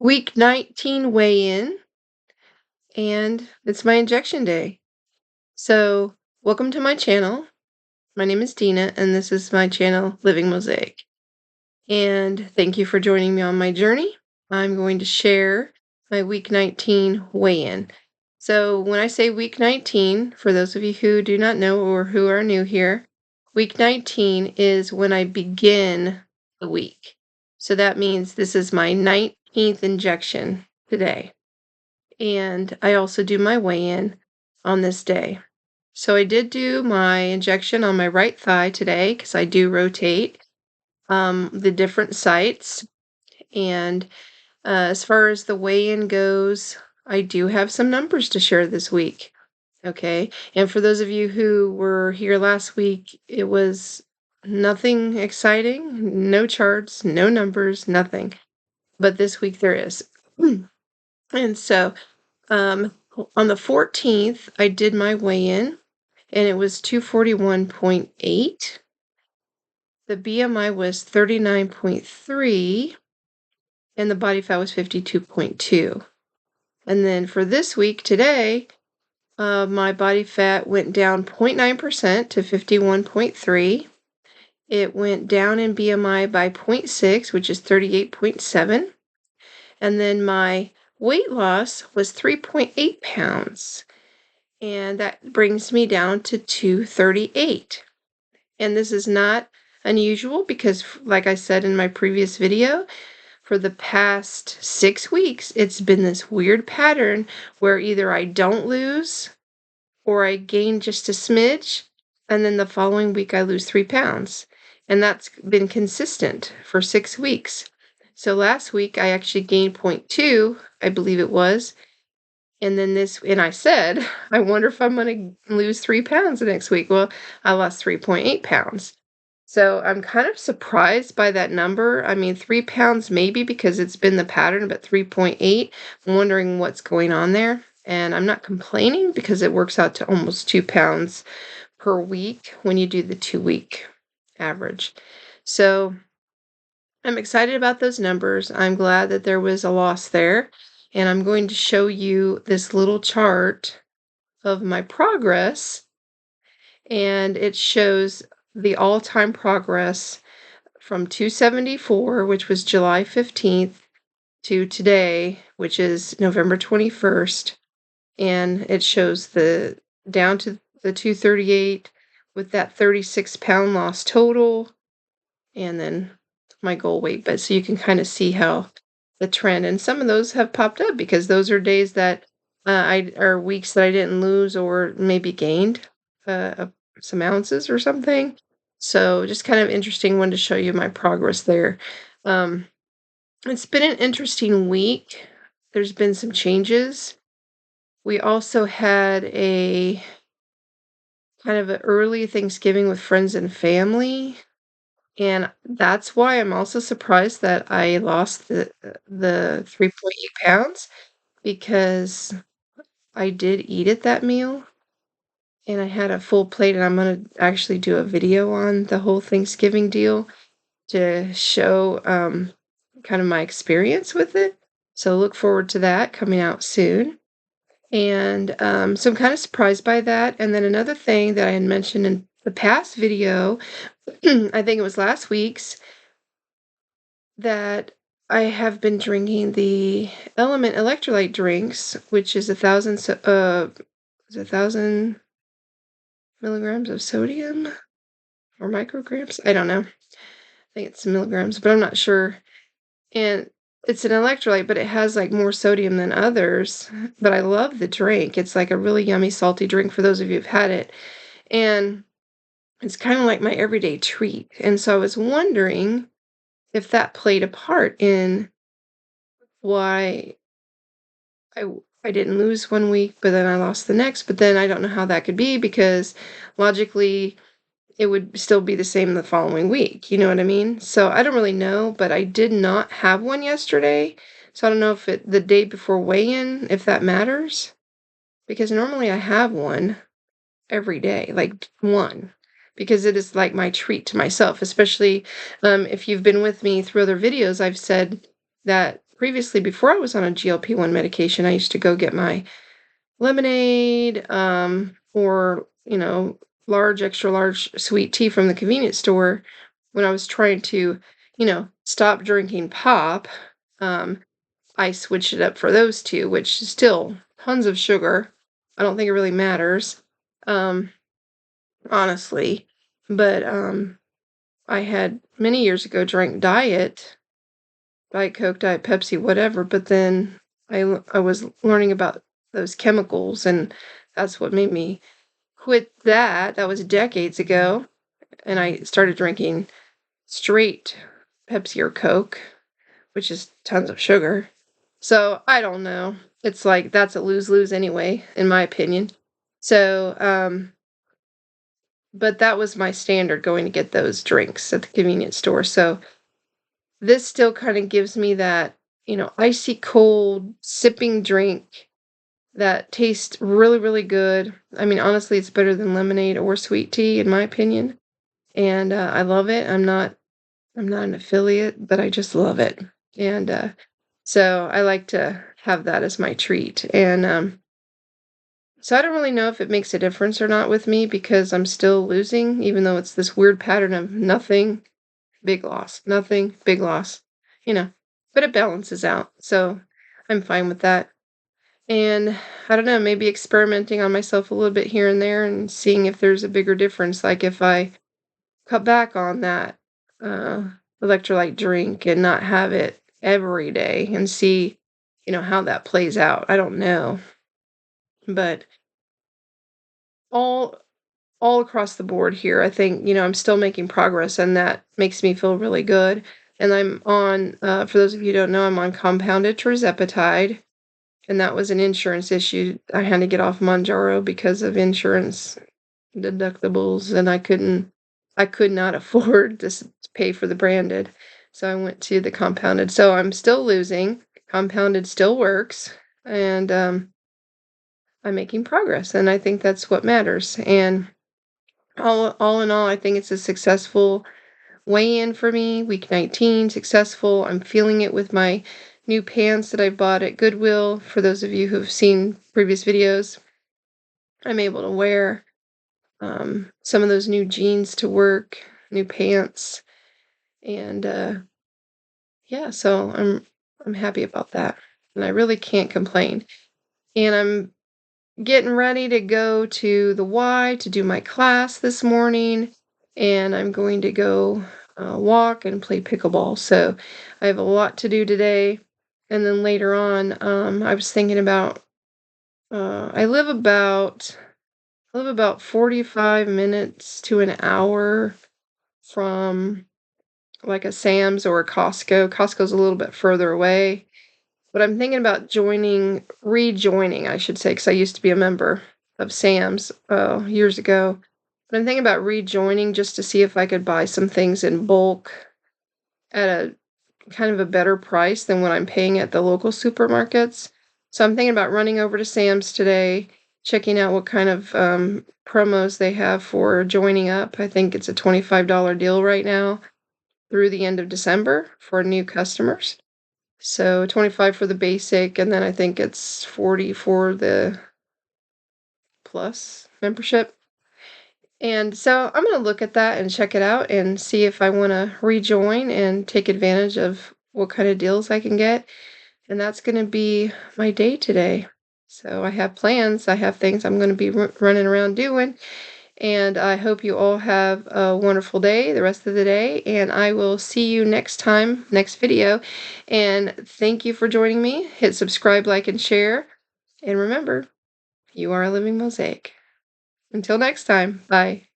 Week 19 weigh-in, and it's my injection day. So, welcome to my channel. My name is Dina, and this is my channel, Living Mosaic. And thank you for joining me on my journey. I'm going to share my week 19 weigh-in. So, when I say week 19, for those of you who do not know or who are new here, week 19 is when I begin the week. So that means this is my 19th injection today. And I also do my weigh-in on this day. So I did do my injection on my right thigh today because I do rotate the different sites. And as far as the weigh-in goes, I do have some numbers to share this week. Okay. And for those of you who were here last week, it was nothing exciting, no charts, no numbers, nothing. But this week there is. And so on the 14th, I did my weigh-in, and it was 241.8. The BMI was 39.3, and the body fat was 52.2. And then for this week, today, my body fat went down 0.9% to 51.3. It went down in BMI by 0.6, which is 38.7. And then my weight loss was 3.8 pounds, and that brings me down to 238. And this is not unusual because, like I said in my previous video, for the past 6 weeks, it's been this weird pattern where either I don't lose or I gain just a smidge, and then the following week I lose 3 pounds. And that's been consistent for 6 weeks. So last week I actually gained 0.2, I believe it was. And then and I said, I wonder if I'm going to lose 3 pounds the next week. Well, I lost 3.8 pounds. So I'm kind of surprised by that number. I mean, 3 pounds maybe because it's been the pattern, but 3.8, I'm wondering what's going on there. And I'm not complaining because it works out to almost 2 pounds per week when you do the 2-week average. So I'm excited about those numbers. I'm glad that there was a loss there. And I'm going to show you this little chart of my progress. And it shows the all-time progress from 274, which was July 15th, to today, which is November 21st. And it shows down to the 238 with that 36-pound loss total. And then my goal weight, but so you can kind of see how the trend, and some of those have popped up because those are days that are weeks that I didn't lose or maybe gained some ounces or something. So just kind of interesting one to show you my progress there. It's been an interesting week. There's been some changes. We also had a kind of an early Thanksgiving with friends and family. And that's why I'm also surprised that I lost the 3.8 pounds, because I did eat at that meal, and I had a full plate, and I'm gonna actually do a video on the whole Thanksgiving deal to show kind of my experience with it. So look forward to that coming out soon. And so I'm kind of surprised by that. And then another thing that I had mentioned in the past video, I think it was last week's, that I have been drinking the Element electrolyte drinks, which is 1,000 milligrams of sodium or micrograms. I don't know. I think it's milligrams, but I'm not sure. And it's an electrolyte, but it has like more sodium than others. But I love the drink. It's like a really yummy, salty drink for those of you who've had it. And it's kind of like my everyday treat. And so I was wondering if that played a part in why I didn't lose one week, but then I lost the next. But then I don't know how that could be, because logically it would still be the same the following week. You know what I mean? So I don't really know, but I did not have one yesterday. So I don't know if the day before weigh-in, if that matters, because normally I have one every day, like one, because it is like my treat to myself, especially if you've been with me through other videos. I've said that previously, before I was on a GLP-1 medication, I used to go get my lemonade, or, large, extra large sweet tea from the convenience store when I was trying to, stop drinking pop. Um, I switched it up for those two, which is still tons of sugar. I don't think it really matters, um, honestly. But I had many years ago drank Diet Coke, Diet Pepsi, whatever. But then I was learning about those chemicals, and that's what made me quit that. That was decades ago, and I started drinking straight Pepsi or Coke, which is tons of sugar. So I don't know. It's like that's a lose-lose anyway, in my opinion. So, but that was my standard going to get those drinks at the convenience store. So this still kind of gives me that, icy cold sipping drink that tastes really, really good. I mean, honestly, it's better than lemonade or sweet tea, in my opinion. And I love it. I'm not an affiliate, but I just love it. And so I like to have that as my treat. And so I don't really know if it makes a difference or not with me because I'm still losing, even though it's this weird pattern of nothing, big loss, nothing, big loss, you know, but it balances out. So I'm fine with that. And I don't know, maybe experimenting on myself a little bit here and there and seeing if there's a bigger difference. Like if I cut back on that uh, electrolyte drink and not have it every day and see, how that plays out. I don't know. But all all across the board here, I think, I'm still making progress and that makes me feel really good. And I'm on, for those of you who don't know, I'm on compounded Tirzepatide. And that was an insurance issue. I had to get off Mounjaro because of insurance deductibles, and I could not afford to pay for the branded. So I went to the compounded. So I'm still losing. Compounded still works. And I'm making progress. And I think that's what matters. And all in all, I think it's a successful weigh-in for me. Week 19, successful. I'm feeling it with my new pants that I bought at Goodwill. For those of you who've seen previous videos, I'm able to wear some of those new jeans to work, new pants, and yeah, so I'm happy about that, and I really can't complain. And I'm getting ready to go to the Y to do my class this morning, and I'm going to go walk and play pickleball. So I have a lot to do today. And then later on, I was thinking about I live about 45 minutes to an hour from like a Sam's or a Costco. Costco's a little bit further away. But I'm thinking about rejoining, I should say, because I used to be a member of Sam's years ago. But I'm thinking about rejoining just to see if I could buy some things in bulk at a kind of a better price than what I'm paying at the local supermarkets. So I'm thinking about running over to Sam's today, checking out what kind of promos they have for joining up. I think it's a $25 deal right now through the end of December for new customers. So 25 for the basic, and then I think it's 40 for the plus membership. And so I'm going to look at that and check it out and see if I want to rejoin and take advantage of what kind of deals I can get. And that's going to be my day today. So I have plans. I have things I'm going to be running around doing. And I hope you all have a wonderful day, the rest of the day. And I will see you next time, next video. And thank you for joining me. Hit subscribe, like, and share. And remember, you are a living mosaic. Until next time, bye.